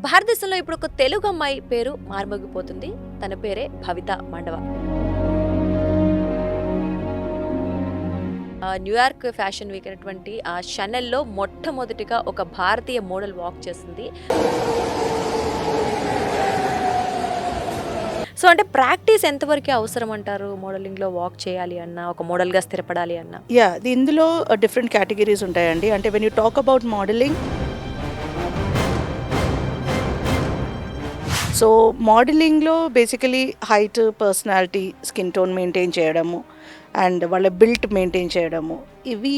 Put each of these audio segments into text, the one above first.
భారతదేశంలో ఇప్పుడు ఒక తెలుగు అమ్మాయి పేరు మార్మోగిపోతుంది. తన పేరే భవిత మండవ. న్యూయార్క్ ఫ్యాషన్ వీక్ అయినటువంటి ఆ షనెల్లో మొట్టమొదటిగా ఒక భారతీయ మోడల్ వాక్ చేస్తుంది. సో అంటే ప్రాక్టీస్ ఎంతవరకు అవసరం అంటారు మోడలింగ్లో వాక్ చేయాలి అన్నా, ఒక మోడల్గా స్థిరపడాలి అన్నా? ఇందులో డిఫరెంట్ కేటగిరీస్ ఉంటాయండి. అంటే when you talk about modeling, so మోడలింగ్లో basically height, personality, skin tone maintain చేయడము అండ్ వాళ్ళ బిల్ట్ మెయింటైన్ చేయడము ఇవి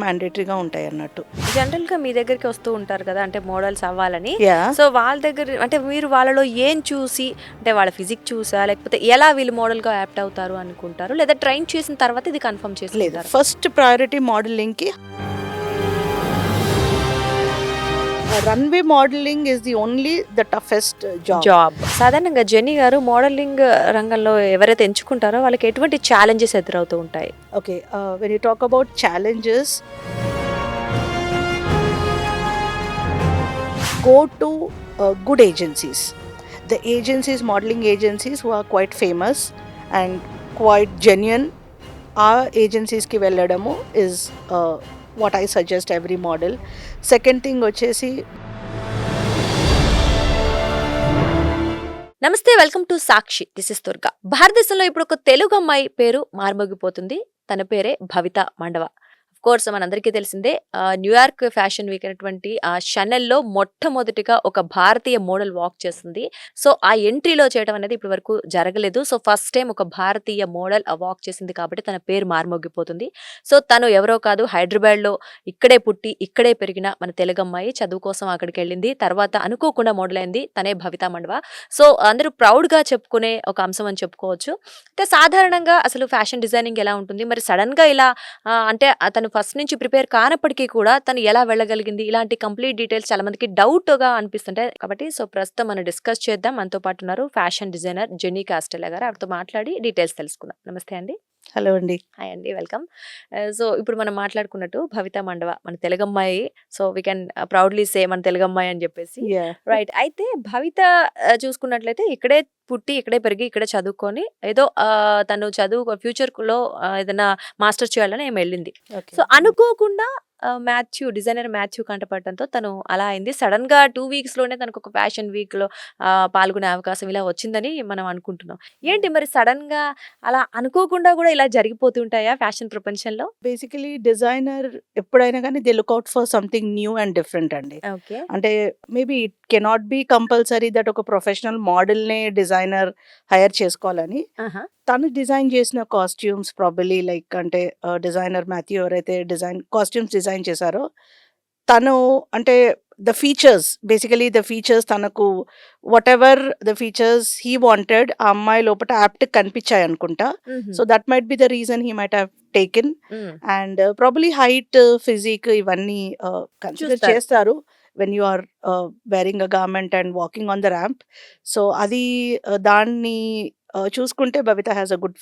మ్యాండేటరీగా ఉంటాయి అన్నట్టు. జనరల్గా మీ దగ్గరికి వస్తూ ఉంటారు కదా, అంటే మోడల్స్ అవ్వాలని. యా సో వాళ్ళ దగ్గర అంటే మీరు వాళ్ళలో ఏం చూసి, అంటే వాళ్ళ ఫిజిక్ చూసా, లేకపోతే ఎలా వీళ్ళు మోడల్గా యాప్ట్ అవుతారు అనుకుంటారు, లేదా ట్రైన్ చేసిన తర్వాత ఇది కన్ఫర్మ్ లేదు, చేసుకుంటారు? ఫస్ట్ ప్రయారిటీ మోడలింగ్కి runway modeling is the only the toughest job. సాధారణంగా జెన్నీ గారు మోడలింగ్ రంగంలో ఎవరైతే ఎంచుకుంటారో వాళ్ళకి ఎటువంటి ఛాలెంజెస్ ఎదురవుతూ ఉంటాయి? Okay, when you talk about challenges, go to good agencies. The agencies, modeling agencies who are quite famous and quite genuine, ఆ ఏజెన్సీస్కి వెళ్ళడము is what I suggest every model. Second thing వచ్చేసి, నమస్తే, welcome to Sakshi. This is Durga. భారతదేశంలో ఇప్పుడు ఒక తెలుగు అమ్మాయి పేరు మార్మోగిపోతుంది. తన పేరే భవిత మండవ. కోర్స్ మనందరికీ తెలిసిందే, న్యూయార్క్ ఫ్యాషన్ వీక్ అయినటువంటి ఆ షనెల్లో మొట్టమొదటిగా ఒక భారతీయ మోడల్ వాక్ చేస్తుంది. సో ఆ ఎంట్రీలో చేయడం అనేది ఇప్పటి వరకు జరగలేదు. సో ఫస్ట్ టైం ఒక భారతీయ మోడల్ వాక్ చేసింది కాబట్టి తన పేరు మార్మోగిపోతుంది. సో తను ఎవరో కాదు, హైదరాబాద్లో ఇక్కడే పుట్టి ఇక్కడే పెరిగిన మన తెలుగు అమ్మాయి. చదువు కోసం అక్కడికి వెళ్ళింది, తర్వాత అనుకోకుండా మోడల్ అయింది. తనే భవిత మండవ. సో అందరూ ప్రౌడ్గా చెప్పుకునే ఒక అంశం అని చెప్పుకోవచ్చు. అంటే సాధారణంగా అసలు ఫ్యాషన్ డిజైనింగ్ ఎలా ఉంటుంది, మరి సడన్గా ఇలా అంటే తను ఫస్ట్ నుంచి ప్రిపేర్ కానప్పటికీ కూడా తను ఎలా వెళ్ళగలిగింది, ఇలాంటి కంప్లీట్ డీటెయిల్స్ చాలా మందికి డౌట్గా అనిపిస్తుంటాయి. కాబట్టి సో ప్రస్తుతం మనం డిస్కస్ చేద్దాం. మనతో పాటు ఉన్నారు ఫ్యాషన్ డిజైనర్ జెన్నీ కాస్టెలా గారు. ఆవిడతో మాట్లాడి డీటెయిల్స్ తెలుసుకుందాం. నమస్తే అండి. హలో అండి. హాయ్ అండి, వెల్కమ్. సో ఇప్పుడు మనం మాట్లాడుకున్నట్టు భవిత మండవ మన తెలుగు అమ్మాయి. So we can proudly say మన తెలుగు అమ్మాయి అని చెప్పేసి. రైట్. అయితే భవిత చూసుకున్నట్లయితే ఇక్కడే పుట్టి ఇక్కడే పెరిగి ఇక్కడే చదువుకొని ఏదో తను చదువు ఫ్యూచర్లో ఏదైనా మాస్టర్ చేయాలని ఏమి వెళ్ళింది. సో అనుకోకుండా డిజైనర్ మాథ్యూ కంటపడటంతో తను అలా అయింది. సడన్ గా 2 weeks లోనే తనకు ఒక ఫ్యాషన్ వీక్ లో పాల్గొనే అవకాశం ఇలా వచ్చిందని మనం అనుకుంటున్నాం. ఏంటి మరి సడన్ గా అలా అనుకోకుండా కూడా ఇలా జరిగిపోతుంటాయా ఫ్యాషన్ ప్రపంచంలో? బేసికలీ డిజైనర్ ఎప్పుడైనా కానీ they look out for something new and different అండి. ఓకే. అంటే maybe it cannot be compulsory that ఒక ప్రొఫెషనల్ మోడల్నే డిజైనర్ హైర్ చేసుకోవాలని. తను డిజైన్ చేసిన కాస్ట్యూమ్స్ ప్రాబబ్లీ లైక్ అంటే డిజైనర్ మాథ్యూ ఎవరైతే కాస్ట్యూమ్స్ డిజైన్ చేశారో తను అంటే ద ఫీచర్స్ తనకు what ever the features he wanted ఆ అమ్మాయి లోపల యాప్ట్ కనిపించాయి అనుకుంటా. So that might be the reason he might have taken. And probably height, physique ఇవన్నీ కన్సిడర్ చేస్తారు when you are wearing a garment and walking on the ramp. So అది దాన్ని చూసుకుంటే భవిత has a good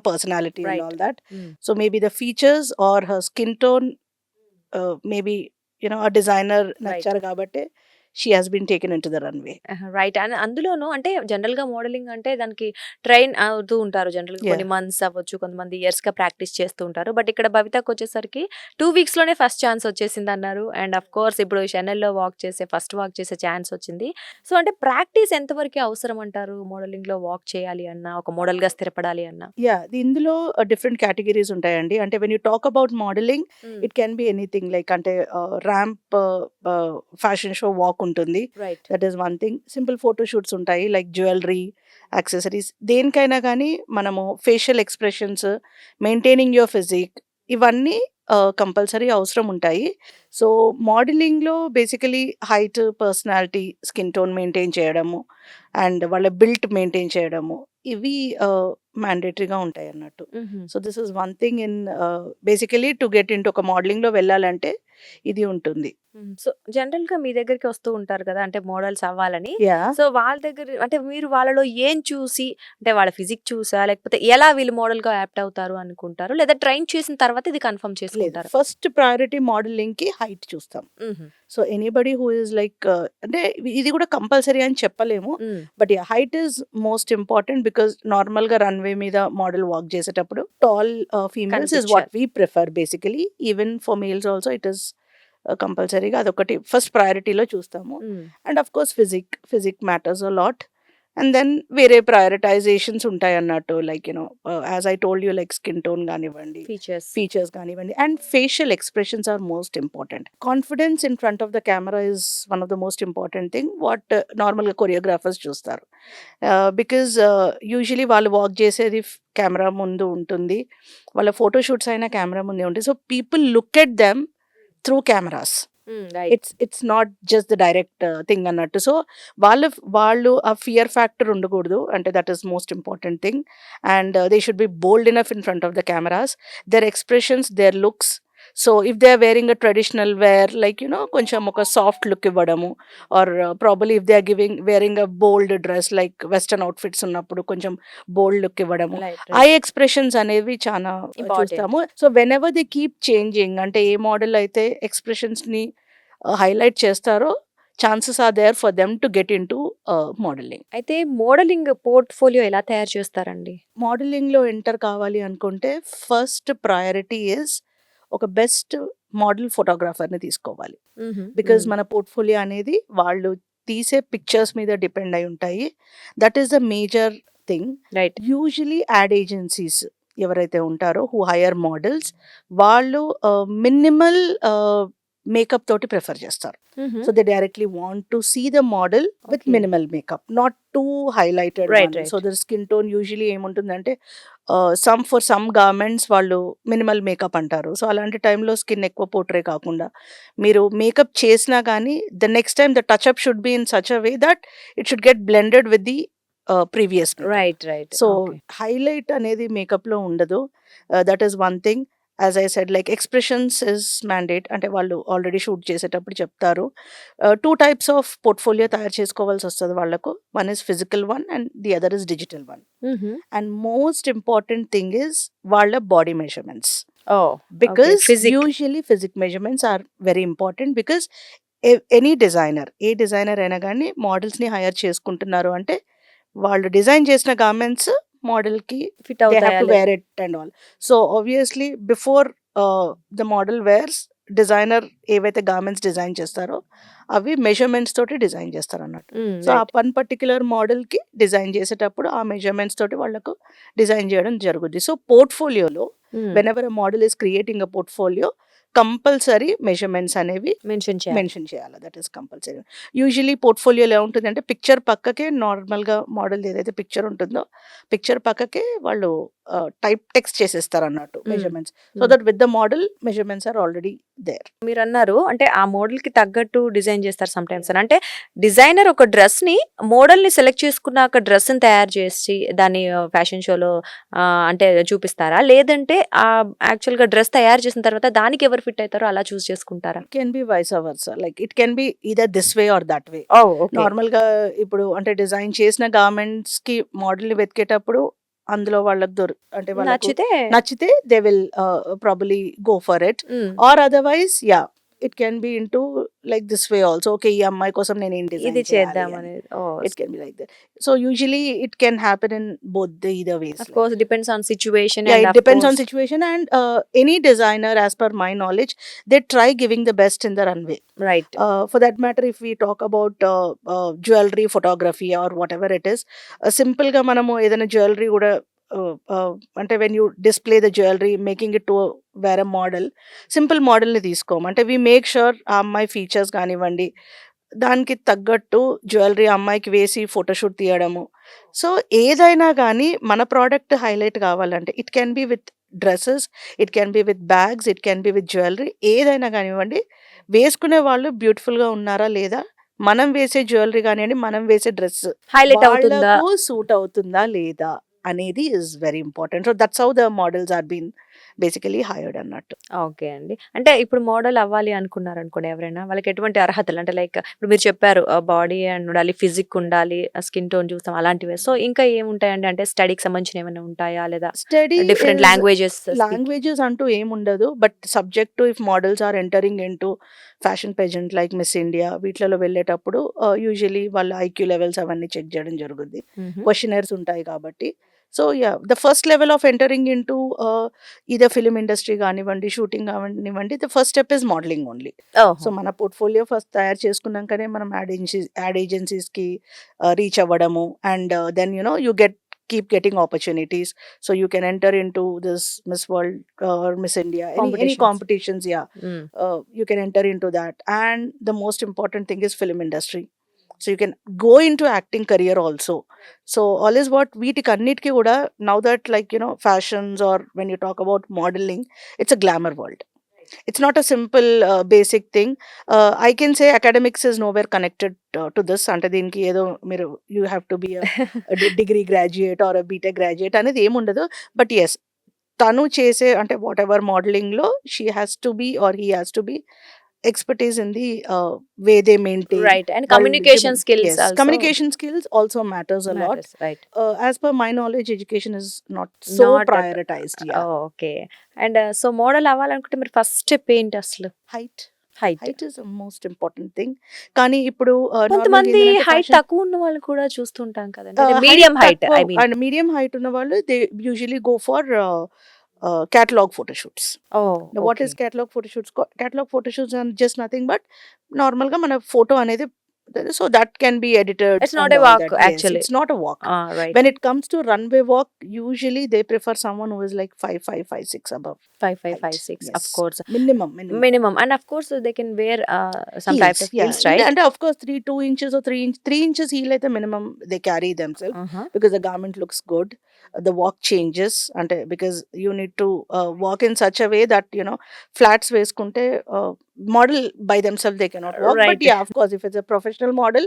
personality and all that. So maybe the features or her skin tone, maybe a designer నచ్చారు కాబట్టి she has been taken into the runway. Right. And అందులోనూ అంటే general గా modelling అంటే దానికి ట్రైన్ అవుతూ ఉంటారు. జనరల్ గా కొన్ని మంత్స్ అవ్వచ్చు, కొంతమంది ఇయర్స్ గా ప్రాక్టీస్ చేస్తూ ఉంటారు. బట్ ఇక్కడ భవితకు వచ్చేసరికి 2 weeks లోనే ఫస్ట్ ఛాన్స్ వచ్చేసింది అన్నారు. అండ్ అఫ్ కోర్స్ ఇప్పుడు షనెల్లో ఫస్ట్ వాక్ చేసే ఛాన్స్ వచ్చింది. సో అంటే ప్రాక్టీస్ ఎంతవరకు అవసరం అంటారు మోడలింగ్ లో వాక్ చేయాలి అన్నా, ఒక మోడల్ గా స్థిరపడాలి అన్నా? ఇందులో డిఫరెంట్ కేటగిరీస్ ఉంటాయండి. అంటే when you talk about modelling, it can be anything like అంటే ర్యాంప్ ఫ్యాషన్ షో వాక్ ఉంటుంది. Right. That is one thing. Simple photo shoots ఉంటాయి లైక్ జ్యువెలరీ, యాక్సెసరీస్. దేనికైనా కానీ మనము facial expressions, maintaining your physique ఇవన్నీ compulsory అవసరం ఉంటాయి. So మోడలింగ్లో basically height, personality, skin tone maintain చేయడము అండ్ వాళ్ళ బిల్ట్ మెయింటైన్ చేయడము ఇవి మ్యాండేటరీగా ఉంటాయి అన్నట్టు. So this is one thing in basically to get in to ఒక మోడలింగ్లో వెళ్ళాలంటే ఇది ఉంటుంది. సో జనరల్ గా మీ దగ్గరికి వస్తూ ఉంటారు కదా, అంటే మోడల్స్ అవ్వాలని. యాహ్! సో వాళ్ళ దగ్గర అంటే మీరు వాళ్ళలో ఏం చూసి, అంటే వాళ్ళ ఫిజిక్ చూసా, లేకపోతే ఎలా వీళ్ళు మోడల్ గా యాప్ట్ అవుతారు అనుకుంటారు, లేదా ట్రైన్ చేసిన తర్వాత ఇది కన్ఫర్మ్ లేదు. చేసుకుంటారు? ఫస్ట్ ప్రయారిటీ మోడలింగ్‌కి హైట్ చూస్తాం. So anybody who is like అంటే ఇది కూడా కంపల్సరీ అని చెప్పలేము. But yeah! Height is most important because నార్మల్‌గా రన్‌వే మీద మోడల్ వాక్ చేసేటప్పుడు tall females is what we prefer basically. Even for males also it is కంపల్సరీగా అదొకటి ఫస్ట్ ప్రయారిటీలో చూస్తాము. And of course physique matters a lot. And then వేరే prioritizations ఉంటాయి అన్నట్టు, like as I told you, like skin tone కానివ్వండి, features కానివ్వండి, and facial expressions are most important. Confidence in front of the camera is one of the most important thing what నార్మల్గా choreographers చూస్తారు. Because usually వాళ్ళు walk చేసేది camera ముందు ఉంటుంది, వాళ్ళ photoshoots అయినా కెమెరా ముందే ఉంటుంది. So people look at them through cameras. It's not just the direct thing అన్నట్టు. సో వాళ్ళు ఆ ఫియర్ ఫ్యాక్టర్ ఉండకూడదు, అంటే that is most important thing. And they should be bold enough in front of the cameras. Their expressions, their looks. So if they are wearing a traditional wear, like కొంచెం ఒక soft look ఇవ్వడము, or probably if they are wearing a bold dress like western outfits ఉన్నప్పుడు కొంచెం bold look ఇవ్వడము. Eye expressions అనేవి చాలా చూస్తాము. So whenever they keep changing, అంటే ఏ మోడల్ అయితే ఎక్స్ప్రెషన్స్ ని హైలైట్ చేస్తారో chances are there for them to get in to modelling. అయితే మోడలింగ్ పోర్ట్ఫోలియో ఎలా తయారు చేస్తారండి? మోడలింగ్ లో ఎంటర్ కావాలి అనుకుంటే ఫస్ట్ ప్రయారిటీ ఇస్ ఒక బెస్ట్ మోడల్ ఫోటోగ్రాఫర్ని తీసుకోవాలి. బికాజ్ మన పోర్ట్ఫోలియో అనేది వాళ్ళు తీసే పిక్చర్స్ మీద డిపెండ్ అయి ఉంటాయి. That is the major thing. Right. Usually ad agencies ఎవరైతే ఉంటారో హూ హైయర్ మోడల్స్, వాళ్ళు మినిమల్ మేకప్ తోటి ప్రిఫర్ చేస్తారు. So they directly want to see the model with minimal makeup, not too highlighted. So the skin tone usually ఏముంటుందంటే for some garments వాళ్ళు minimal makeup అంటారు. So అలాంటి టైంలో skin ఎక్కువ portray కాకుండా మీరు మేకప్ చేసినా కానీ the next time the touch up should be in such a way that it should get blended with the previous. Right. So highlight అనేది మేకప్ లో ఉండదు. That is one thing. As I said, like expressions is mandate, అంటే వాళ్ళు already shoot చేసేటప్పుడు చెప్తారు. 2 types of portfolio తయారు చేసుకోవాల్సి వస్తుంది వాళ్ళకు. One is physical one and the other is digital one. And most important thing is వాళ్ళ body measurements. Because usually physique measurements are very important. Because any designer, ఏ designer అయినా కానీ మోడల్స్ని hire చేసుకుంటున్నారు అంటే వాళ్ళు డిజైన్ చేసిన గార్మెంట్స్ మోడల్ కి ఫిట్ they have to అవుతాయి. wear it and all. So obviously before the model wears, designer ఏవైతే గార్మెంట్స్ డిజైన్ చేస్తారో అవి మెజర్మెంట్స్ తోటి డిజైన్ చేస్తారు అన్నట్టు. సో ఆ వన్ పర్టికులర్ మోడల్ కి డిజైన్ చేసేటప్పుడు ఆ మెజర్మెంట్స్ తోటి వాళ్ళకు డిజైన్ చేయడం జరుగుద్ది. సో పోర్ట్ఫోలియోలో whenever model is creating a portfolio compulsory measurements అనేవి మెన్షన్ చేయాలి. That is compulsory. యూజువలీ పోర్ట్ఫోలియోలో ఏముంటుందంటే పిక్చర్ పక్కకే నార్మల్గా మోడల్ ఏదైతే పిక్చర్ ఉంటుందో పిక్చర్ పక్కకే వాళ్ళు టైప్ టెక్స్ట్ చేసేస్తారు అన్నట్టు measurements. So that with the model measurements are already there. మీరు అన్నారు అంటే ఆ మోడల్ కి తగ్గట్టు డిజైన్ చేస్తారు సమ్ టైమ్స్ అని. అంటే డిజైనర్ ఒక డ్రెస్ ని మోడల్ ని సెలెక్ట్ చేసుకున్నాక డ్రెస్ ని తయారు చేసి దాన్ని ఫ్యాషన్ షోలో అంటే చూపిస్తారా, లేదంటే ఆ యాక్చువల్ గా డ్రెస్ తయారు చేసిన తర్వాత దానికి ఎవరు ఫిట్ అవుతారో అలా చూస్ చేసుకుంటారా? Can be vice versa, like it can be either this way or that way. Normal గా ఇప్పుడు అంటే డిజైన్ చేసిన గార్మెంట్స్ కి మోడల్ ని వెతికేటప్పుడు అందులో వాళ్ళకి అంటే వాళ్ళకి నచ్చితే they will probably go for it. Or otherwise yeah it can B into like this way also. Okay, ఈ అమ్మాయి కోసం నేను ఏం ఇది డిజైన్ చేద్దాం అనేది. It can be like that. So usually it can happen in both the either ways. Of course, depends on situation. Yeah, and it of depends on course- situation, and any designer, as per my knowledge, they try giving the best in the runway. Right. For that matter, if we talk about jewelry photography or whatever it is, simple ga manamu edana jewelry kuda అంటే when you display the jewellery making it to wear model, simple మోడల్ని తీసుకోము. అంటే we make sure ఆ అమ్మాయి features కానివ్వండి దానికి తగ్గట్టు jewellery అమ్మాయికి వేసి ఫోటోషూట్ తీయడము. సో ఏదైనా కానీ మన ప్రోడక్ట్ హైలైట్ కావాలంటే it can be with dresses, it can be with bags, it can be with jewellery, ఏదైనా కానివ్వండి వేసుకునే వాళ్ళు బ్యూటిఫుల్గా ఉన్నారా లేదా, మనం వేసే జ్యువెలరీ కానివ్వండి, మనం వేసే డ్రెస్ హైలైట్ అవుతుందా, సూట్ అవుతుందా లేదా అనేది is very important. So that's how the models are being basically hired అన్నట్టు. ఓకే అండి. అంటే ఇప్పుడు మోడల్ అవ్వాలి అనుకున్నారనుకోండి ఎవరైనా, వాళ్ళకి ఎటువంటి అర్హతలు అంటే లైక్ ఇప్పుడు మీరు చెప్పారు బాడీ అండ్ ఉండాలి, ఫిజిక్ ఉండాలి, స్కిన్ టోన్ చూస్తాం అలాంటివే. సో, ఇంకా ఏముంటాయండి? అంటే స్టడీకి సంబంధించినవి ఏమైనా ఉంటాయా? లేదా study different is languages languages అంటూ ఏముండదు. But subject to if models are entering into fashion pageant like miss India వీటిలలో వెళ్ళేటప్పుడు యూజువల్లీ వాళ్ళ ఐక్యూ లెవెల్స్ అవన్నీ చెక్ చేయడం జరుగుద్ది. క్వశ్చనర్స్ ఉంటాయి కాబట్టి. So the first level of entering into ఇదే ఫిలిం ఇండస్ట్రీ కానివ్వండి, షూటింగ్ కానివ్వండి, the first step is modelling only. So మన పోర్ట్ఫోలియో ఫస్ట్ తయారు చేసుకున్నాకనే మనం యాడ్ ఏజెన్సీస్కి రీచ్ అవ్వడము. And then you keep getting opportunities, so you can enter into this Miss World or Miss India, any competitions. You can enter into that. And the most important thing is film industry, so you can go into acting career also. So all is what వీటికి అన్నిటికీ కూడా, now that like fashions or when you talk about modeling, it's a glamour world. It's not a simple basic thing. I can say academics is nowhere connected to this. అంటే దీనికి ఏదో మీరు you have to be a degree graduate or a BTech graduate అనేది ఏముండదు. But yes, తను చేసే అంటే whatever మోడలింగ్లో she has to be or he has to be expertise in the way they maintain. Right, and communication skills Yes, also. communication skills also matters a lot. Matters, right. As per my knowledge, education is not so Not at- prioritized. Yeah. Okay. And so model అవ్వాలనుకుంటే మీరు first step ఏంటి అసలు? Height. Height. Height is the most important thing. కానీ ఇప్పుడు కొంతమంది height తక్కువ ఉన్న వాళ్ళు కూడా చూస్తుంటాం కదండి, medium height. I mean and medium height ఉన్న వాళ్ళు they usually go for catalog photo shoots. Now, what is catalog photo shoots? Catalog photo shoots are just nothing but normal ga mana photo anedi, so that can be edited. It's not and a all walk, that. Yes, actually. it's not a walk. Right. When it comes to runway walk, usually they prefer someone who is like 5'5", 5'6" above. 5'5", height. 5'6", Yes. of course. Minimum. Minimum. And of course they can wear some types of heels, right? And of course 2 inches or 3 inches heel అయితే minimum they carry themselves, because the garment looks good. The walk changes అంటే because you need to walk in such a way that flats వేసుకుంటే model by themselves they cannot walk. Right. But yeah, of course if it's a professional model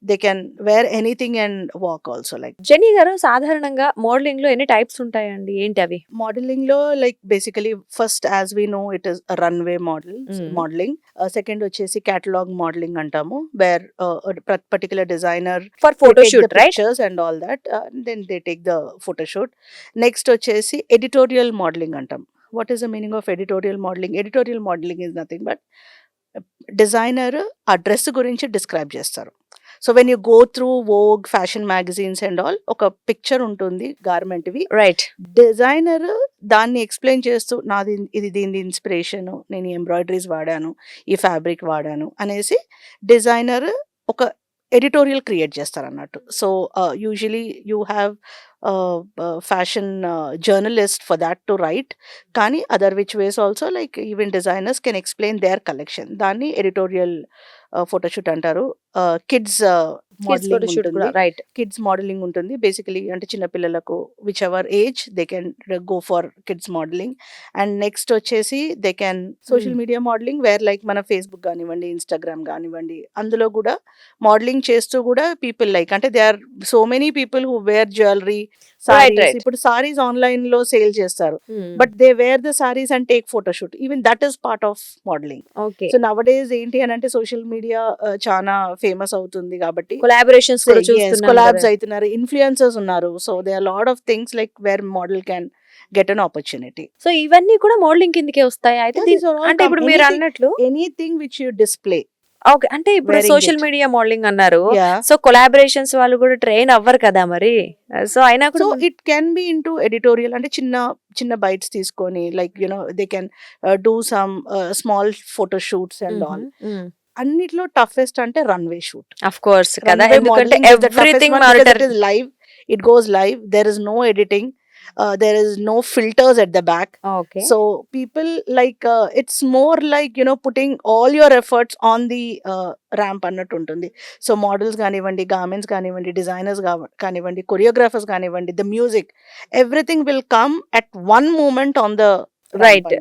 they can wear anything and walk also. Like Jenny గారు, సాధారణంగా modelling లో ఎన్ని types ఉంటాయండి? ఏంటి అవి? modeling లో like basically first as we know it is a runway modeling. Second వచ్చేసి catalog modeling అంటాము, where a particular designer for they take photoshoot, the right? pictures and all that, then they take the photo shoot. Next వచ్చేసి editorial modeling అంటాం. What is the meaning of editorial modeling? Editorial modeling is nothing but designer ఆ dress గురించి describe చేస్తారు. So when you go through Vogue, fashion magazines and all, ఒక picture ఉంటుంది గార్మెంట్వి. Right. Designer దాన్ని explain చేస్తూ ఇది దీని ఇన్స్పిరేషన్, నేను ఎంబ్రాయిడరీస్ వాడాను, ఈ ఫ్యాబ్రిక్ వాడాను అనేసి డిజైనర్ ఒక ఎడిటోరియల్ క్రియేట్ చేస్తారు అన్నట్టు. So usually you have fashion journalist for that to write, కానీ other which ways also like even designers can explain their collection. దాన్ని ఎడిటోరియల్ ఫోటోషూట్ అంటారు. కిడ్స్ మోడలింగ్ ఉంటుంది. రైట్. కిడ్స్ మోడలింగ్ ఉంటుంది basically, అంటే చిన్నపిల్లలకు whichever age they can go for kids modeling. And next వచ్చేసి they can social media modeling, where like మన Facebook కానివ్వండి, Instagram కానివ్వండి, అందులో కూడా మోడలింగ్ చేస్తూ కూడా పీపుల్ లైక్, అంటే they are so many people who wear jewellery, saris. ఇప్పుడు సారీస్ ఆన్లైన్ లో సేల్ చేస్తారు, but they wear the saris and take photoshoot. Even that is part of modelling. Okay. So nowadays ఏంటి అని అంటే సోషల్ మీడియా చాలా famous అవుతుంది కాబట్టి కొలాబరేషన్స్ కూడా చూస్తున్నాం కొలాబ్స్ కదా. అవుతున్నారు, ఇన్ఫ్లుయెన్సర్స్ ఉన్నారు. So they are lot of things like where model can get an opportunity. So ఇవన్నీ కూడా మోడలింగ్ కిందకే వస్తాయి అయితే. అంటే ఇప్పుడు మీరు అన్నట్లు anything which you display. Okay, అంటే ఇప్పుడు Wearing social it. Media modelling అన్నారు. Yeah. సో కొలాబరేషన్స్ వాళ్ళు కూడా ట్రైన్ అవ్వరు కదా మరి. సో అయినా కూడా so it can B into editorial, అంటే చిన్న చిన్న బైట్స్ తీసుకొని like they can do some small photo shoots and all. అన్నిట్లో టఫెస్ట్ అంటే రన్వే షూట్. ఆఫ్ కోర్స్ కదా, Runway ఎందుకంటే modeling is the toughest everything one because monitor. it is live. It goes live. There is no editing. There is no filters at the back. Okay. So people like it's more like putting all your efforts on the ramp అన్నట్టు ఉంటుంది. So models కానివ్వండి, garments కానివ్వండి, designers కానివ్వండి, choreographers కానివ్వండి, the music, everything will come at one moment on the right.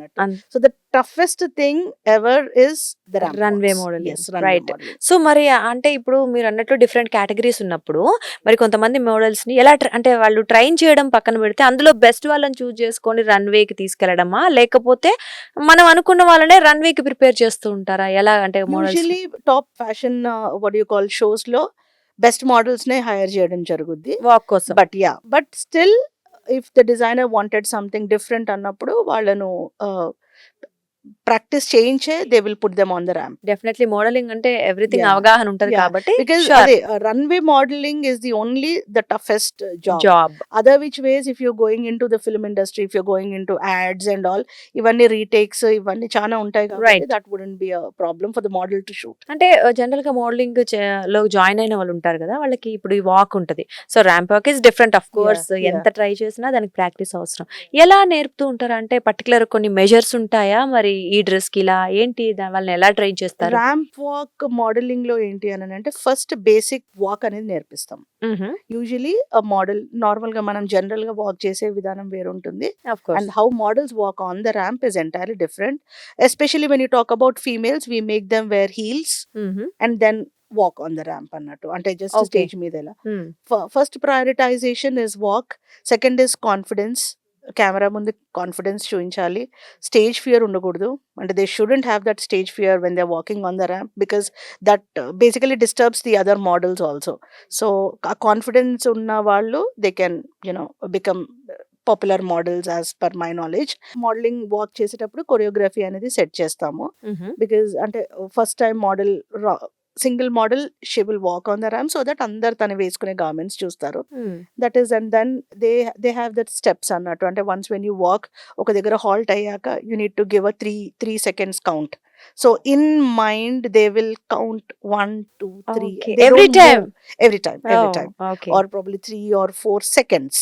So the toughest thing ever is the runway modelling. Runway right. Modelling. So మరి అంటే ఇప్పుడు మీరు అన్నట్లు డిఫరెంట్ కేటగిరీస్ ఉన్నప్పుడు మరి కొంతమంది మోడల్స్ ని ఎలా అంటే వాళ్ళు ట్రైన్ చేయడం పక్కన పెడితే అందులో బెస్ట్ వాళ్ళని చూస్ చేసుకొని రన్వేకి తీసుకెళ్లడమా, లేకపోతే మనం అనుకున్న వాళ్ళనే రన్వేకి ప్రిపేర్ చేస్తూ ఉంటారా? ఎలా అంటే models usually top fashion what you call shows లో బెస్ట్ మోడల్స్ నే హైర్ చేయడం జరుగుద్ది. వాక్ కోసం? But still if the designer wanted something different అన్నప్పుడు వాళ్ళను ప్రాక్టీస్ చేయించే they will put them on the ramp. Definitely modelling అంటే ఎవ్రీథింగ్ Yeah. అవగాహన ఉంటది Yeah. కాబట్టి Because sure. అదే runway modelling is the only the toughest job. Job. Other which ways, if you're going into the film industry, if you're going into ads and all, ఇవన్నీ retakes ఇవన్నీ చాలా ఉంటాయి కాబట్టి Right. that wouldn't be a problem for the model to shoot. అంటే general గా modelling లో join అయిన వాళ్ళు ఉంటారు కదా, వాళ్ళకి ఇప్పుడు ఈ వాక్ ఉంటది. So ramp walk is different of course. Yeah. ఎంత ట్రై చేసినా దానికి ప్రాక్టీస్ అవసరం. ఎలా నేర్పుతూ ఉంటారు అంటే పర్టికులర్ కొన్ని మెజర్స్ ఉంటాయా మరి ఈ డ్రెస్ కి? ఇలా ఏంటి వాళ్ళని ఎలా ట్రైన్ చేస్తారు? ర్యాంప్ వాక్ మోడలింగ్ లో ఏంటి అని అంటే ఫస్ట్ బేసిక్ వాక్ అనేది నేర్పిస్తాం. యూజువలీ మోడల్ నార్మల్ గా మనం జనరల్ గా వాక్ చేసే విధానం వేరు ఉంటుంది. Of course. And how models walk on the ramp is entirely different. Especially when you talk about females, we make them wear heels and then walk on the ramp అన్నట్టు. అంటే just Okay. Stage మీద ఎలా. First prioritisation is walk, second is confidence. Camera ముందు confidence చూపించాలి. Stage fear ఉండకూడదు. అంటే they shouldn't have that stage fear when they walking on the ramp because that basically disturbs the other models also. So ఆ confidence ఉన్న వాళ్ళు they can become popular models as per my knowledge. Modelling walk చేసేటప్పుడు choreography అనేది set చేస్తాము. Because అంటే first time model single model she will walk on the ramp so that అందరు తను వేసుకునే గార్మెంట్స్ చూస్తారు. That is and then they have that steps అన్నట్టు. అంటే వన్స్ వెన్ యూ వాక్ ఒక దగ్గర హాల్ట్ అయ్యాక you need to give a 3 seconds count. So in mind they will count 1, 2, 3 every time. every time or probably 3 or 4 seconds.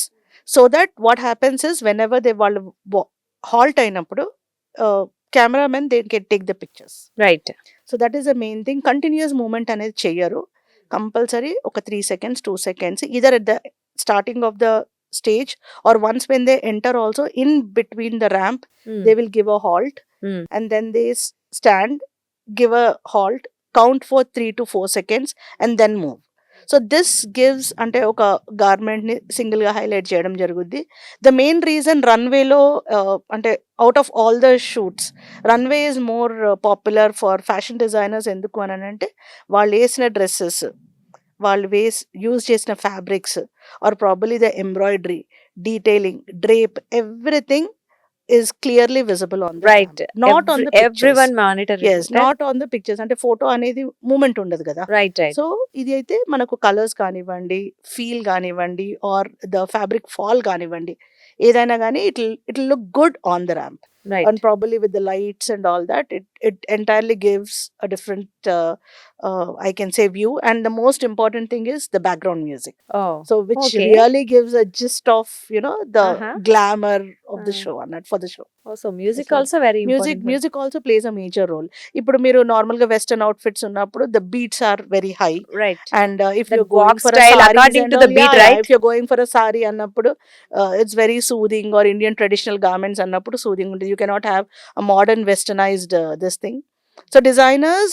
So that what happens is whenever they వాళ్ళు halt అయినప్పుడు cameraman they can take the pictures. Right. So that is the main thing. Continuous movement అనేది చెయ్యరు. Compulsory ఒక 3 seconds 2 seconds either at the starting of the stage or once when they enter also in between the ramp they will give a halt and then they stand, give a halt, count for 3 to 4 seconds and then move. So this gives అంటే ఒక గార్మెంట్ని సింగిల్గా highlight చేయడం జరుగుద్ది. The main reason రన్వేలో అంటే out of all the shoots runway is more popular for fashion designers. ఎందుకు అని అంటే వాళ్ళు వేసిన డ్రెస్సెస్, వాళ్ళు యూజ్ చేసిన fabrics or probably the embroidery, detailing, drape, everything is clearly visible on the right. ramp, not on the pictures. Everyone monitor. Yes, not on the pictures. అంటే photo అనేది moment ఉండదు కదా. రైట్. రైట్. సో ఇది అయితే మనకు colours కానివ్వండి, feel కానివ్వండి are the fabric fall కానివ్వండి, ఏదైనా కానీ it look good on the ramp. Right. And probably with the lights and all that it entirely gives a different I can say view. And the most important thing is the background music, oh. so which Okay. really gives a gist of the Uh-huh. glamour of the show and for the show. So music So, also very Music also plays a major role. ఇప్పుడు మీరు normal గా western outfits ఉన్నప్పుడు the beats are very high. Right. And if The you're going walk for style a sari according to the beat, right? if you're going for a sari అన్నప్పుడు it's very soothing, or Indian traditional garments అన్నప్పుడు soothing ఉంటుంది. You cannot have a modern westernized this thing. So designers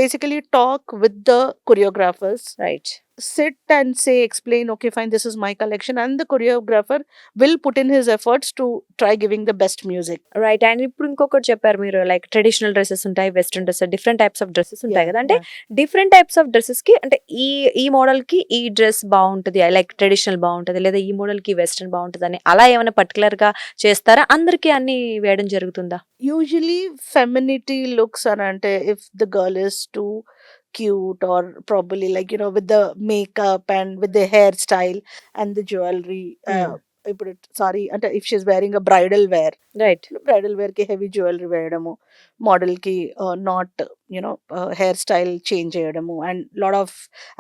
basically talk with the choreographers, right. sit and say, explain, okay fine, this is my collection, and the choreographer will put in his efforts to try giving the best music. Right. And ఇప్పుడు ఇంకొకటి చెప్పారు మీరు, like traditional dresses ఉంటాయి, western dresses, different types of dresses ఉంటాయి Yeah, కదా. అంటే yeah. Different types of dresses కి అంటే ఈ మోడల్ కి ఈ డ్రెస్ బాగుంటది, లైక్ ట్రెడిషనల్ బాగుంటది, లేదా ఈ మోడల్ కి వెస్ట్రన్ బాగుంటది అని అలా ఏమైనా పర్టికులర్ గా చేస్తారా? అందరికి అన్ని వేయడం జరుగుతుందా? Usually femininity looks and ante if the girl is too cute or probably like with the makeup and with the hairstyle and the jewelry, ఇప్పుడు సారీ అంటే if she's wearing a bridal wear, right. Bridal wear కి heavy jewellery వేయడము, model కి not hair style change చేయడము and lot of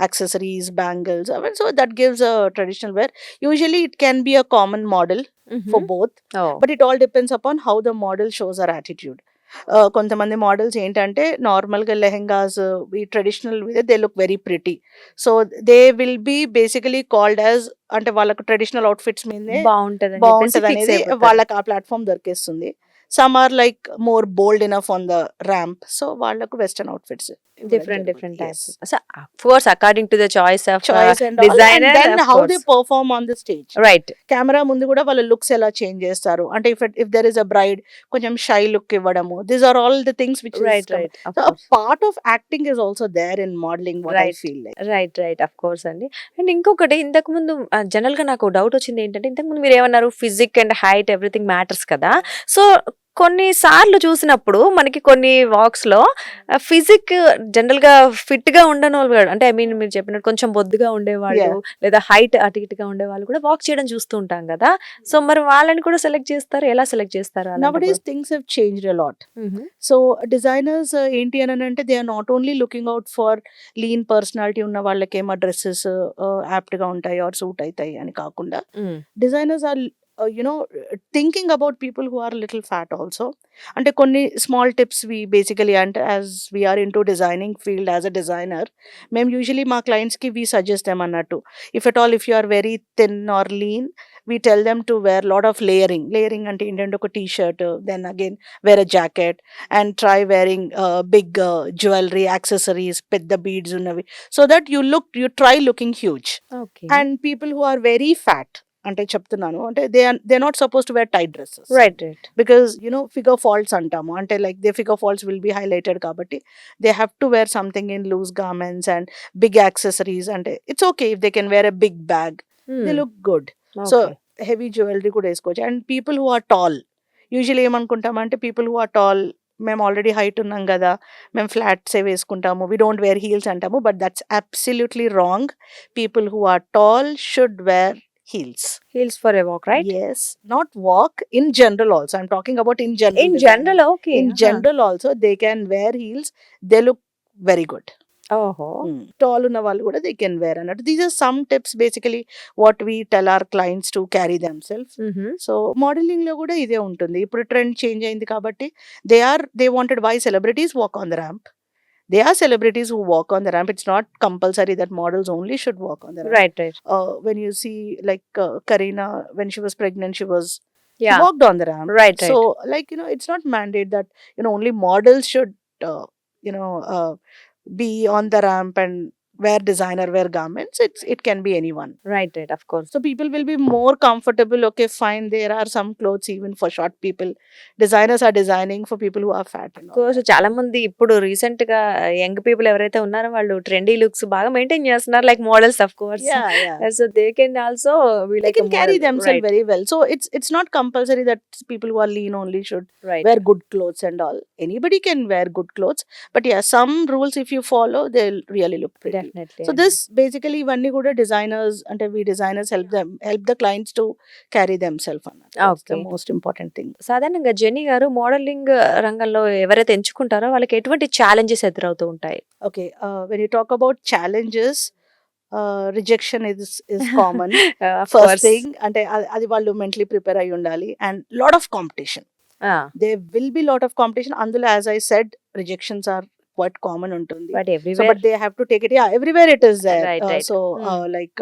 accessories, bangles, so that gives a traditional wear. Usually it can be a common model for both, but it all depends upon how the model shows her attitude. కొంతమంది models ఏంటంటే నార్మల్గా లెహెంగాస్ ఈ traditional they look very pretty, so they will be basically called as అంటే వాళ్ళకు traditional outfits మీదే బాగుంటది బాగుంటది అనేది వాళ్ళకి ఆ ప్లాట్ఫామ్ దొరికేస్తుంది. Some are like more bold enough on the ramp, so వాళ్ళకు western outfits different types. So of course according to the choice of choice and all, and designer, then of how they course. Perform on the stage. Right. Camera ముందు కూడా వాళ్ళ looks ఎలా change చేస్తారు అంటే if there is a bride కొంచెం shy look ఇవ్వడము, these are all the things which right. Of so a course. Part of acting is also there in modelling, what I right. Feel like. Right. Of course అండి. And ఇంకొకటి ఇంతకు ముందు general గా నాకు doubt వచ్చింది ఏంటంటే, ఇంతకు ముందు మీరు ఏమన్నారు, physique and height everything matters కదా. సో కొన్ని సార్లు చూసినప్పుడు మనకి కొన్ని వాక్స్ లో ఫిజిక్ జనరల్ గా ఫిట్ గా ఉండని వాళ్ళు కూడా, అంటే ఐ మీన్ మీరు చెప్పినట్టు కొంచెం బొద్దుగా ఉండేవాళ్ళు లేదా హైట్ అటు ఇటుగా ఉండేవాళ్ళు కూడా వాక్ చేయడం చూస్తూ ఉంటాం కదా. సో మరి వాళ్ళని కూడా సెలెక్ట్ చేస్తారు, ఎలా సెలెక్ట్ చేస్తారు Nowadays things have changed a lot. So designers ఏంటి అని అంటే they are not only looking out for lean personality ఉన్న వాళ్ళకేమో డ్రెస్సెస్ యాప్ట్ గా ఉంటాయి ఆర్ సూట్ అవుతాయి అని కాకుండా designers are thinking about people who are little fat also. అంటే కొన్ని స్మాల్ టిప్స్ వి బేసికలీ అంటే as we're into designing field as a designer మేము యూజువలీ మా క్లయింట్స్కి వీ సజెస్ట్ అన్నట్టు if at all if you are very thin or lean we tell them to wear lot of layering అంటే ఏంటంటే ఒక t-shirt, then again wear a jacket and try wearing big jewelry accessories, పెద్ద beads ఉన్నవి, so that you try looking huge. Okay. And people who are very fat అంటే చెప్తున్నాను అంటే they're not supposed to wear tight dresses right. because figure faults అంటాము అంటే like their figure faults will be highlighted కాబట్టి they have to wear something in loose garments and big accessories. అంటే it's okay if they can wear a big bag, they look good. So heavy jewellery కూడా వేసుకోవచ్చు. And people who are tall usually ఏమనుకుంటామంటే people who are tall మేము already height ఉన్నాం కదా మేము ఫ్లాట్సే వేసుకుంటాము, వీ డోంట్ వేర్ హీల్స్ అంటాము, but that's absolutely wrong. People who are tall should wear heels for a walk, right? yes, not walk, in general also I'm talking about in general in design. General. Okay. In general also they can wear heels, they look very good. ఓహో. Tall ఉన్న వాళ్ళు కూడా they can wear అన్నట్టు. These are some tips basically what we tell our clients to carry them self. So modelling లో కూడా ఇదే ఉంటుంది. ఇప్పుడు ట్రెండ్ చేంజ్ అయింది కాబట్టి they wanted why celebrities walk on the ramp. They are celebrities who walk on the ramp. It's not compulsory that models only should walk on the ramp. Right. When you see like Kareena, when she was pregnant, she yeah. walked on the ramp. Right. So like it's not mandate that only models should uh, you know uh, be on the ramp and wear designer wear garments. It can be anyone. Right. Of course. So people will be more comfortable. Okay, fine, there are some clothes even for short people. Designers are designing for people who are fat and all course that. చాలా మంది ఇప్పుడు recent గా young people ఎవరైతే ఉన్నారో వాళ్ళు trendy looks బాగా maintain చేస్తున్నారు, like models of course. Yeah. So they can also be They like can carry themselves very well. So it's not compulsory that people who are lean only should wear good clothes and all. Anybody can wear good clothes, but yeah, some rules if you follow, they'll really look pretty. Definitely. So this basically ఇవన్నీ కూడా designers అంటే we designers help the clients to carry themselves అన్నమాట. That's the Okay. most important thing. సాధారణంగా Jenny గారు modeling రంగంలో ఎవరైతే ఎంచుకుంటారో వాళ్ళకి ఎటువంటి ఛాలెంజెస్ ఎదురవుతూ ఉంటాయి? Okay, when you talk about challenges, rejection is common. First thing అంటే అది వాళ్ళు mentally prepare అయి ఉండాలి, and lot of competition. There will be lot of competition. అందులో as I said, rejections are quite common ఉంటుంది. But So everywhere, but they have to take it. Yeah, everywhere it is there. Right. So Hmm. like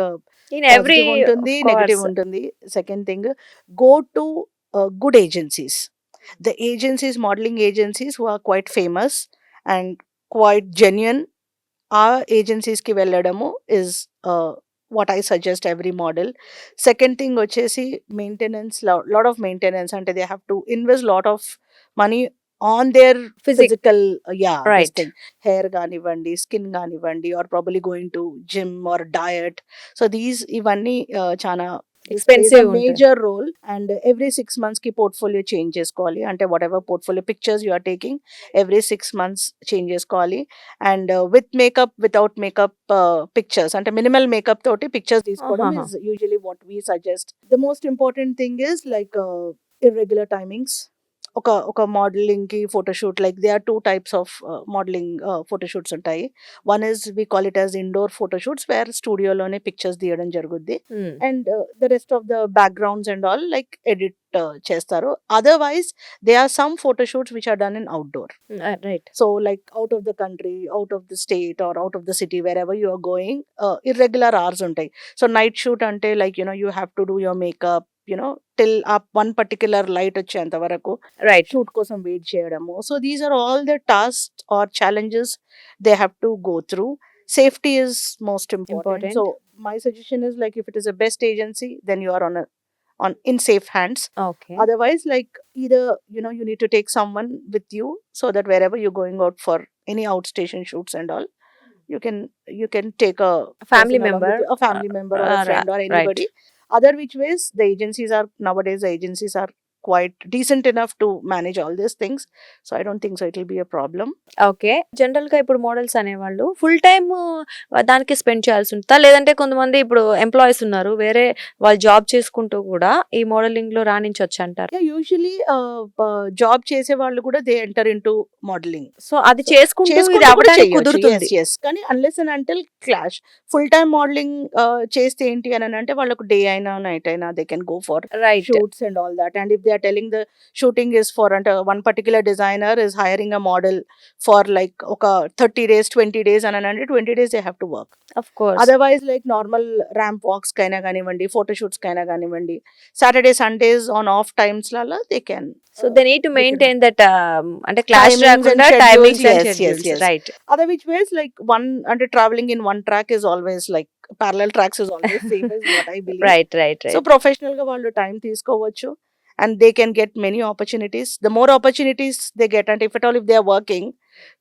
in every positive ఉంటుంది, negative ఉంటుంది. Second thing, go to good agencies. The agencies, modeling agencies who are quite famous and quite genuine, ఆ agencies కి వెళ్ళడము is what I suggest every model. Second thing వచ్చేసి maintenance, lot of maintenance అంటే they have to invest lot of money on their physical this Right. thing, hair కానివ్వండి, skin కానివ్వండి, or probably going to gym or diet. So these ఇవన్నీ చాలా expensive ఉంటుంది. Major role. And every 6 months కి portfolio change చేసుకోవాలి. అంటే whatever portfolio pictures you are taking every 6 months change చేసుకోవాలి. And with makeup, without makeup pictures అంటే minimal makeup తోటి pictures తీసుకోవడం Uh-huh. Is usually what we suggest. The most important thing is like irregular timings. ఒక modeling కి photoshoot, like they are 2 types of modeling photoshoots ఉంటాయి. One is we call it as indoor photoshoots where స్టూడియోలోనే pictures తీయడం జరుగుద్ది. And the rest of the backgrounds and all like edit చేస్తారు. Otherwise they are some photoshoots which are done in outdoor. Right. So like out of the country, out of the state or out of the city, wherever you are going, irregular hours ఉంటాయి. So night shoot అంటే like you have to do your makeup, till up one particular light వచ్చేంత వరకు right. Shoot కోసం wait చేయడము. So these are all the task or challenges they have to go through. Safety is most important. So my suggestion is like if it is a best agency, then you are on in safe hands. Okay. Otherwise, like either you need to take someone with you so that wherever you're going out for any outstation shoots and all, you can take a Family person along member, with you, a family member or a right, friend or anybody. Other which ways, nowadays the agencies are quite decent enough to manage all these things. So I don't think so it will be a problem. Okay. General గా ఇప్పుడు models అనేవాళ్ళు full time దానికి spend చేయాల్సి ఉంటుందా, లేదంటే కొంతమంది ఇప్పుడు employees ఉన్నారు, వేరే వాళ్ళు జాబ్ చేసుకుంటూ కూడా ఈ మోడలింగ్ లో రాణించవచ్చు అంటారు. Yeah, usually job చేసే వాళ్ళు కూడా they enter into modeling. So అది చేసుకుంటూ ఇది చేసుకుంటూ కూడా అవ్వడానికి చేయొచ్చు. కుదురుతుంది. Yes. కానీ unless and until clash full time modelling చేస్తే ఏంటి అని అంటే వాళ్ళకు డే అయినా నైట్ అయినా they can go for right. shoots and all that. And if they are telling the shooting is for one particular designer is hiring a model for like 30 days 20 days and 20 days they have to work. Of course. Otherwise like normal ramp walks కైనా కానివ్వండి, photo shoots కైనా కానివ్వండి, Saturday Sundays on off times లలో they can. So they need to maintain that అంటే clash Timings and రాకుండా schedules, timings and yes, yes, schedules. yes. Right. Other which ways like one under traveling in one track is always like parallel tracks is always safe is what I believe. Right. Right. So professional గా వాళ్ళు time తీసుకోవచ్చు and they can get many opportunities. The more opportunities they get and if at all if they are working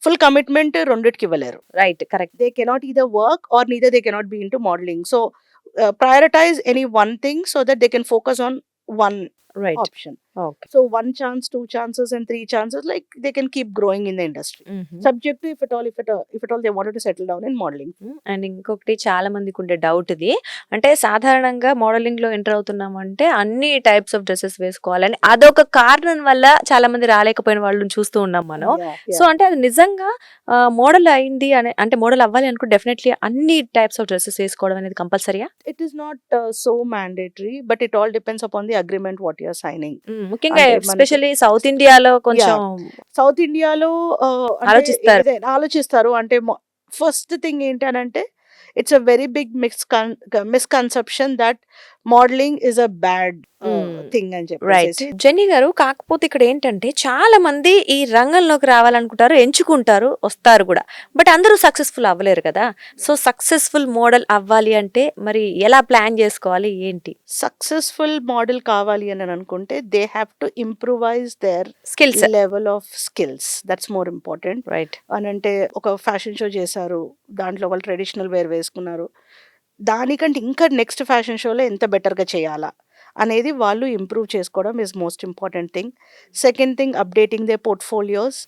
full commitment రెండిటికి ఇవ్వలేరు. Right. Correct. They cannot either work or neither they cannot be into modeling. So prioritize any one thing so that they can focus on one right. option. Okay. So one chance, two chances and three chances, like they can keep growing in the industry. Subject to if at all they wanted to settle down in modeling. And ఇంకొకటి చాలా మందికి ఉండే doubt ఇది, అంటే సాధారణంగా modelling లో enter అవుతున్నాం అంటే అన్ని టైప్స్ ఆఫ్ డ్రెస్సెస్ వేసుకోవాలని అదొక కారణం వల్ల చాలా మంది రాలేకపోయిన వాళ్ళని చూస్తూ ఉన్నాం మనం. సో అంటే అది నిజంగా మోడల్ అయింది అని అంటే మోడల్ అవ్వాలి అనుకో డెఫినెట్లీ అన్ని టైప్స్ ఆఫ్ డ్రెస్సెస్ వేసుకోవడం అనేది కంపల్సరీయా? It is not so mandatory, but it all depends upon the agreement what you are signing. ముఖ్యంగా అంటే మనకి- ఎస్పెషల్లీ సౌత్ ఇండియాలో కొంచెం సౌత్ ఇండియాలో ఆలోచిస్తారు. ఆలోచిస్తారు అంటే ఫస్ట్ థింగ్ ఏంటి అని అంటే it's a very big misconception that modelling is a bad thing అని రైట్. చెప్పేసి. జెన్నీ గారు, కాకపోతే ఇక్కడ ఏంటంటే చాలా మంది ఈ రంగంలోకి రావాలనుకుంటారు, ఎంచుకుంటారు, వస్తారు కూడా, బట్ అందరూ సక్సెస్ఫుల్ అవ్వలేరు కదా. సో సక్సెస్ఫుల్ మోడల్ అవ్వాలి అంటే మరి ఎలా ప్లాన్ చేసుకోవాలి ఏంటి? సక్సెస్ఫుల్ మోడల్ కావాలి అని అనుకుంటే they have to improvise their skills. Level of skills. That's more important. Right. అని అంటే ఒక ఫ్యాషన్ షో చేశారు, దాంట్లో వాళ్ళు ట్రెడిషనల్ వేర్ వేసుకున్నారు, దానికంటే ఇంకా నెక్స్ట్ ఫ్యాషన్ షోలో ఎంత బెటర్గా చేయాలా అనేది వాళ్ళు ఇంప్రూవ్ చేసుకోవడం is most important thing. Second thing updating they portfolios.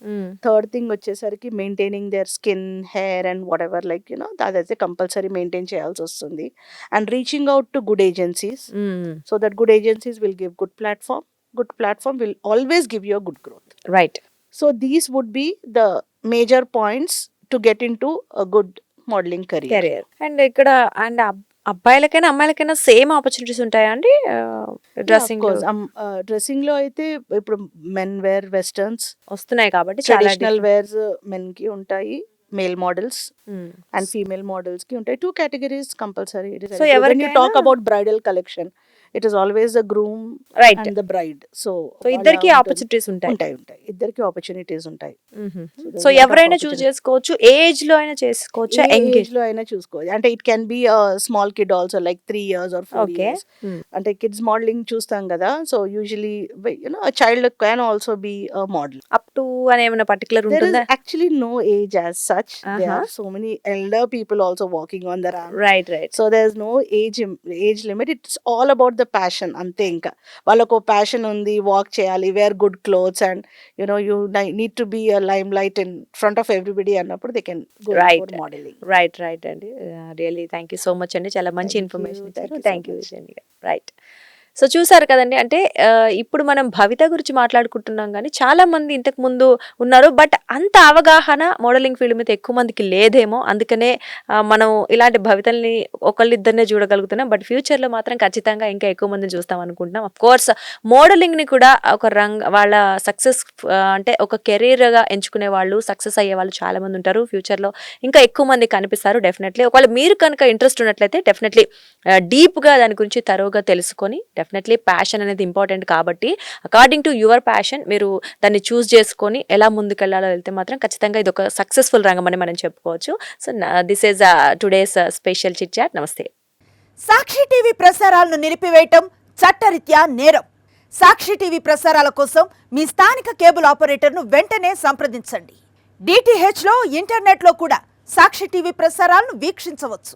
Third thing వచ్చేసరికి maintaining their skin, hair and whatever like అదైతే కంపల్సరీ మెయింటైన్ చేయాల్సి వస్తుంది. And reaching out to good agencies so that good agencies will give good platform. Good platform will always give you a good growth. Right. So these would be the major points to get into a good modeling career. Career. And ఇక్కడ and అబ్బాయిలకైనా అమ్మాయిలకైనా same opportunities ఉంటాయా అండి dressing? Dressing లో అయితే ఇప్పుడు men wear westerns వస్తున్నాయి కాబట్టి చాలా traditional wears men కి ఉంటాయి, male models and female models కి ఉంటాయి. 2 categories compulsory. It is So when you ఎవరికైనా- talk about bridal collection, it is always the groom right. and the bride. So so ఇద్దరికి వాళ్ళ ఆపర్చునిటీస్ ఉంటాయి. ఉంటాయి ఇద్దరికి ఆపర్చునిటీస్ ఉంటాయి. there's so a lot of ఎవరైనా చూస్ opportunity. చేసుకోవచ్చు, ఏజ్ లో అయినా చేసుకోవచ్చు, ఏ ఎంగేజ్. ఏజ్ లో అయినా చూసుకోవచ్చు. అంటే it can B small kid also like 3 years or 4 okay. years. అంటే కిడ్స్ మోడలింగ్ చూస్తాం కదా. So usually child can also be model. Up to అని ఏమైనా పర్టికులర్ There is ఉంటుందా? actually no age as such. There Uh-huh. are so many elder people also walking on the ramp. Right. Right. So there's no age limit. It's all about the passion. అంతే ఇంకా వాళ్ళకు passion ఉంది, walk చేయాలి, wear good clothes and you need to be a limelight in front of everybody అన్నప్పుడు they can go Right. for modeling. Right అండి. Really thank you so much అండి, చాలా మంచి Thank you. ఇన్ఫర్మేషన్ Thank ఇచ్చారు. you so thank you much. Jenny గారు. Right. So చూసారు కదండి, అంటే ఇప్పుడు మనం భవిత గురించి మాట్లాడుకుంటున్నాం కానీ చాలా మంది ఇంతకు ముందు ఉన్నారు, బట్ అంత అవగాహన మోడలింగ్ ఫీల్డ్ మీద ఎక్కువ మందికి లేదేమో. అందుకనే మనం ఇలాంటి భవితల్ని ఒకళ్ళిద్దరినే చూడగలుగుతున్నాం, బట్ ఫ్యూచర్లో మాత్రం ఖచ్చితంగా ఇంకా ఎక్కువ మందిని చూస్తాం అనుకుంటున్నాం. అఫ్ కోర్స్ మోడలింగ్ని కూడా ఒక వాళ్ళ సక్సెస్ అంటే ఒక కెరీర్గా ఎంచుకునే వాళ్ళు, సక్సెస్ అయ్యే వాళ్ళు చాలా మంది ఉంటారు. ఫ్యూచర్లో ఇంకా ఎక్కువ మంది కనిపిస్తారు డెఫినెట్లీ. ఒకవేళ మీరు కనుక ఇంట్రెస్ట్ ఉన్నట్లయితే డెఫినెట్లీ డీప్గా దాని గురించి తరోగా తెలుసుకొని డెఫినెట్లీ ప్యాషన్ అనేది ఇంపార్టెంట్ కాబట్టి అకార్డింగ్ టు యువర్ ప్యాషన్ మీరు దాన్ని చూస్ చేసుకొని ఎలా ముందుకెళ్లాలో వెళ్తే మాత్రం ఖచ్చితంగా ఇది ఒక సక్సెస్ఫుల్ రంగం అని మనం చెప్పుకోవచ్చు. So this is today's special chit chat. నమస్తే. సాక్షి టీవీ ప్రసారాలను నిలిపివేయటం చట్టరీత్యా నేరం. సాక్షి టీవీ ప్రసారాల కోసం మీ స్థానిక కేబుల్ ఆపరేటర్ను వెంటనే సంప్రదించండి. DTHలో ఇంటర్నెట్లో కూడా సాక్షి టీవీ ప్రసారాలను వీక్షించవచ్చు.